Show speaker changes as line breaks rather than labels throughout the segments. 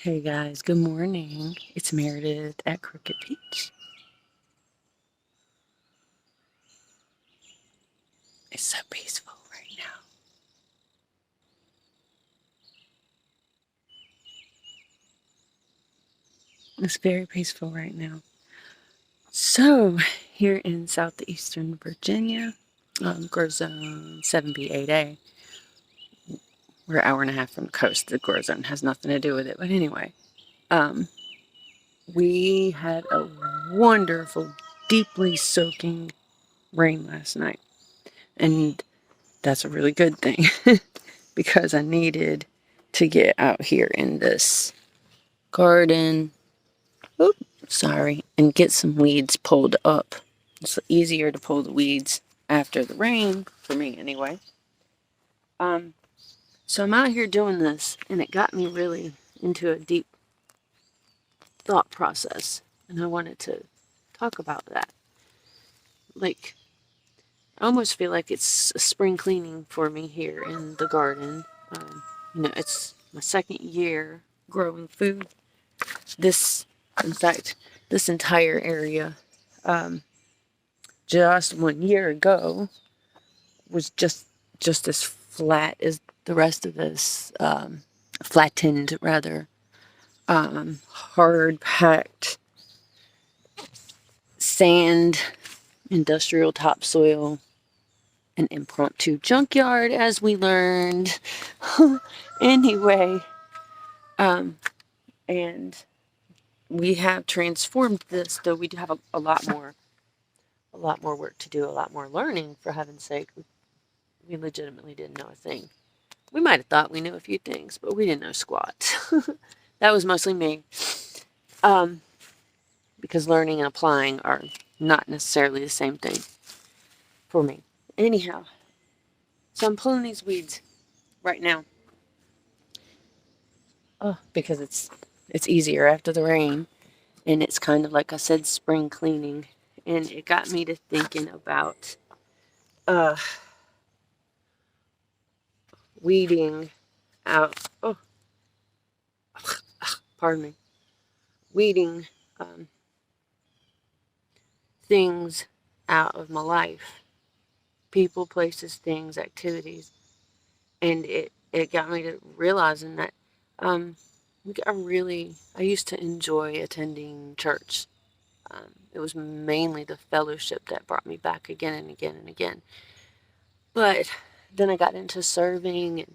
Hey guys, good morning. It's Meredith at Crooked Beach. It's so peaceful right now. It's very peaceful right now. So, here in southeastern Virginia, grow zone 7B8A, we're an hour and a half from the coast. The grow zone has nothing to do with it. But anyway, um, we had a wonderful, deeply soaking rain last night. And that's a really good thing because I needed to get out here in this garden. Oop, sorry, and get some weeds pulled up. It's easier to pull the weeds after the rain, for me anyway. So I'm out here doing this, and it got me really into a deep thought process, and I wanted to talk about that. Like, I almost feel like it's a spring cleaning for me here in the garden. It's my second year growing food. This, in fact, this entire area, just 1 year ago, was just as flat as the rest of this, flattened rather, hard packed sand, industrial topsoil, an impromptu junkyard, as we learned. Anyway, and we have transformed this, though we do have a lot more work to do, a lot more learning, for heaven's sake. We legitimately didn't know a thing. We might have thought we knew a few things, but we didn't know squat. That was mostly me. Because learning and applying are not necessarily the same thing for me. Anyhow, so I'm pulling these weeds right now. Oh, because it's easier after the rain, and it's kind of like I said, spring cleaning, and it got me to thinking about weeding out. Oh, pardon me. Weeding things out of my life, people, places, things, activities, and it got me to realizing that I used to enjoy attending church. It was mainly the fellowship that brought me back again and again and again. But then I got into serving,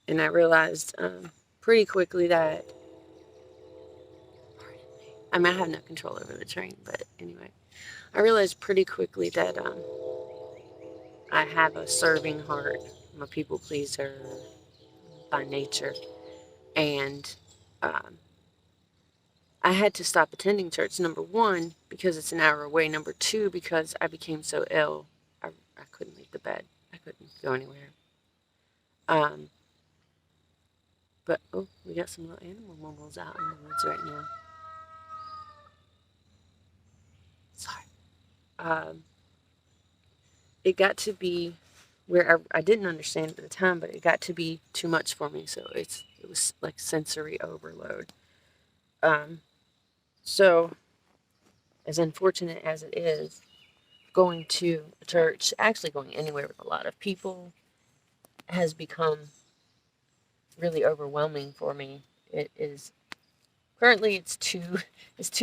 and I realized pretty quickly that, I mean, I have no control over the train, but anyway, I realized pretty quickly that I have a serving heart. I'm a people pleaser by nature, and um, I had to stop attending church. Number one, because it's an hour away. Number two, because I became so ill, I couldn't leave the bed. I couldn't go anywhere. Um, but oh, we got some little animal mumbles out in the woods right now. Sorry. It got to be where I didn't understand at the time, but it got to be too much for me. So it was like sensory overload. So as unfortunate as it is, going to a church, actually going anywhere with a lot of people, has become really overwhelming for me. It is currently it's too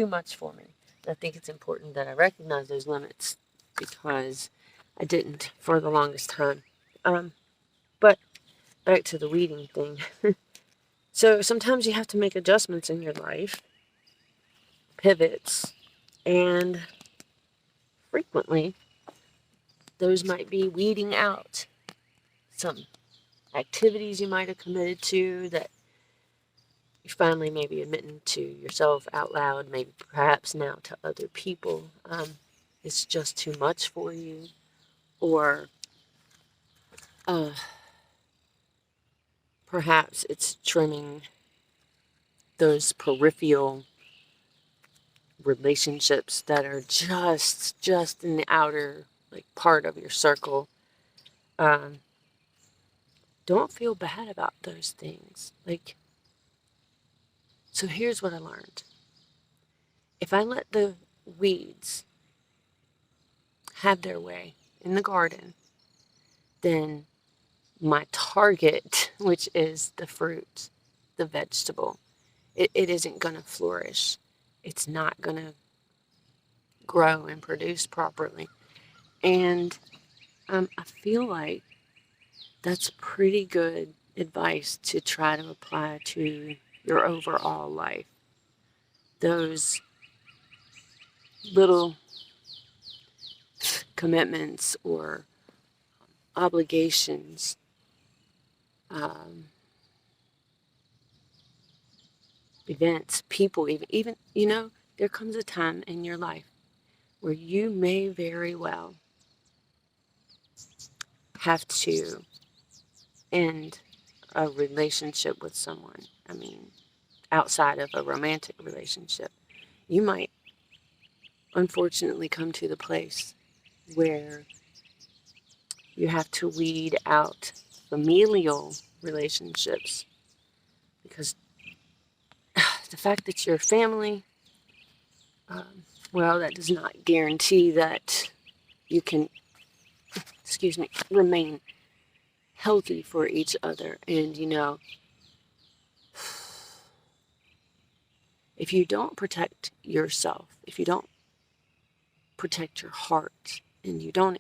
much for me. I think it's important that I recognize those limits because I didn't for the longest time. But back to the weeding thing. So sometimes you have to make adjustments in your life, pivots, and frequently those might be weeding out some activities you might have committed to that you finally maybe admitting to yourself out loud, maybe perhaps now to other people. It's just too much for you, or perhaps it's trimming those peripheral relationships that are just in the outer like part of your circle. Don't feel bad about those things. Like, So here's what I learned. If I let the weeds have their way in the garden, then my target, which is the fruit, the vegetable, it isn't going to flourish. It's not going to grow and produce properly. And I feel like that's pretty good advice to try to apply to your overall life. Those little commitments or obligations, um, events, people, even, there comes a time in your life where you may very well have to end a relationship with someone. I mean, outside of a romantic relationship. You might unfortunately come to the place where you have to weed out familial relationships because the fact that you're family, well, that does not guarantee that you can, remain healthy for each other. And, if you don't protect yourself, if you don't protect your heart, and you don't,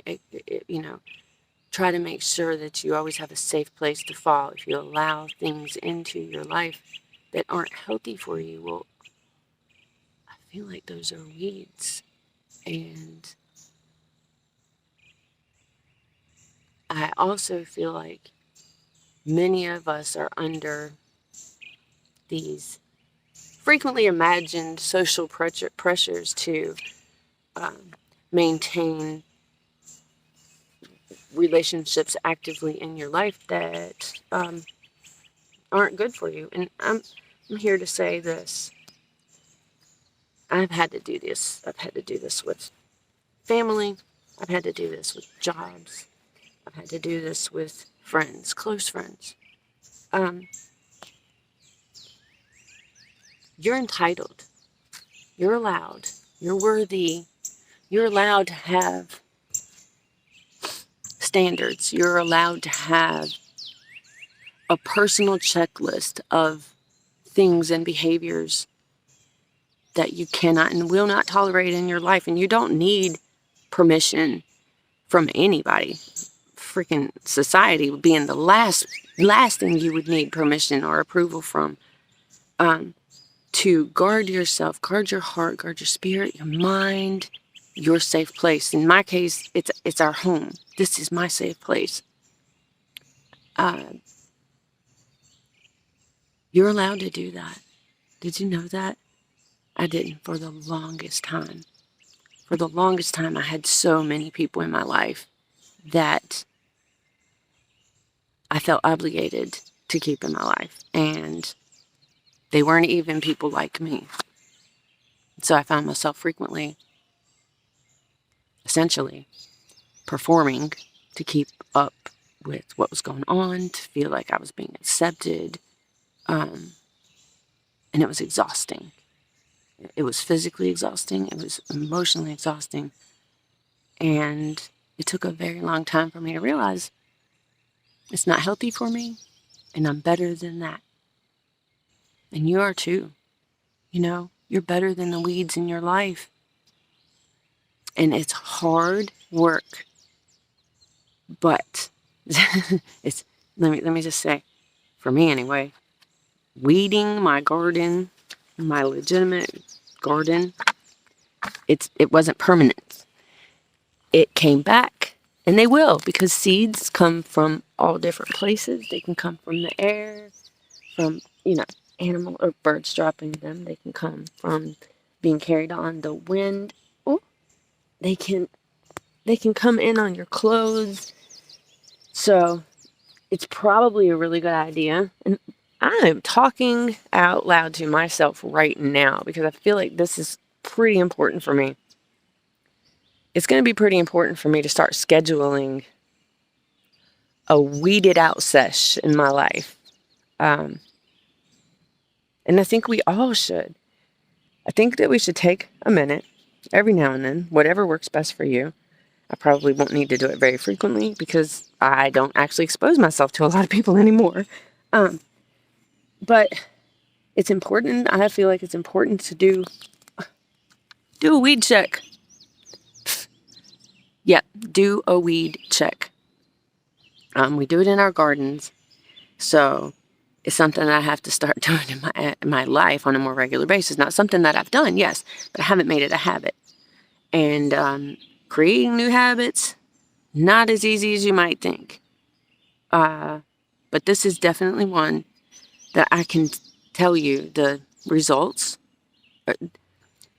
try to make sure that you always have a safe place to fall, if you allow things into your life that aren't healthy for you, well, I feel like those are weeds. And I also feel like many of us are under these frequently imagined social pressures to maintain relationships actively in your life that aren't good for you. And I'm here to say this. I've had to do this. I've had to do this with family. I've had to do this with jobs. I've had to do this with friends, close friends. You're entitled. You're allowed. You're worthy. You're allowed to have standards. You're allowed to have a personal checklist of things and behaviors that you cannot and will not tolerate in your life. And you don't need permission from anybody. Freaking society being the last thing you would need permission or approval from, to guard yourself, guard your heart, guard your spirit, your mind, your safe place. In my case, it's our home. This is my safe place. You're allowed to do that. Did you know that? I didn't for the longest time. For the longest time, I had so many people in my life that I felt obligated to keep in my life. And they weren't even people like me. So I found myself frequently, essentially, performing to keep up with what was going on, to feel like I was being accepted. And it was exhausting. It was physically exhausting. It was emotionally exhausting. And it took a very long time for me to realize it's not healthy for me, and I'm better than that. And you are too. You're better than the weeds in your life. And it's hard work. But it's let me just say, for me anyway, weeding my garden, my legitimate garden, it wasn't permanent. It came back, and they will, because seeds come from all different places. They can come from the air, from animal or birds dropping them. They can come from being carried on the wind. Oh, they can come in on your clothes. So it's probably a really good idea. And I am talking out loud to myself right now because I feel like this is pretty important for me. It's going to be pretty important for me to start scheduling a weeded out sesh in my life. And I think we all should. I think that we should take a minute every now and then, whatever works best for you. I probably won't need to do it very frequently because I don't actually expose myself to a lot of people anymore. But it's important. I feel like it's important to do a weed check. Yep, do a weed check. We do it in our gardens, so it's something that I have to start doing in my life on a more regular basis. Not something that I've done, yes, but I haven't made it a habit. And creating new habits, not as easy as you might think. But this is definitely one that I can tell you the results.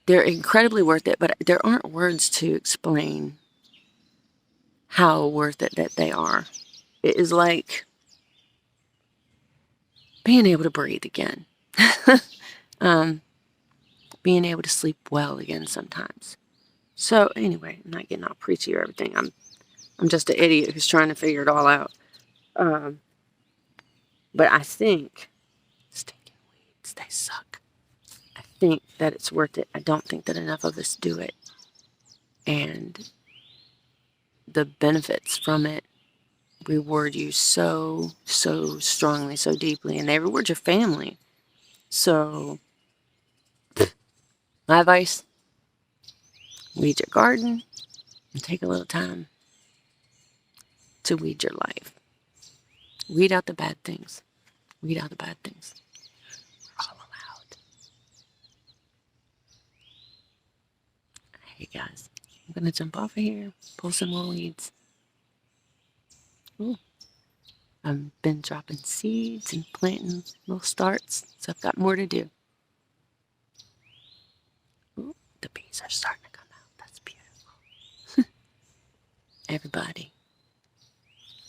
They're incredibly worth it, but there aren't words to explain how worth it that they are. It is like being able to breathe again. Being able to sleep well again sometimes. So anyway, I'm not getting all preachy or everything. I'm just an idiot who's trying to figure it all out. But I think stinking weeds, they suck. I think that it's worth it. I don't think that enough of us do it. And the benefits from it reward you so strongly, so deeply, and they reward your family. So my advice, weed your garden and take a little time to weed your life. Weed out the bad things. Weed out the bad things. We're all allowed. Hey guys, I'm gonna jump off of here, pull some more weeds. Ooh. I've been dropping seeds and planting little starts, so I've got more to do. Ooh, the bees are starting to come out. That's beautiful. Everybody,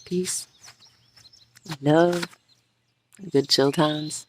peace, love, good chill times.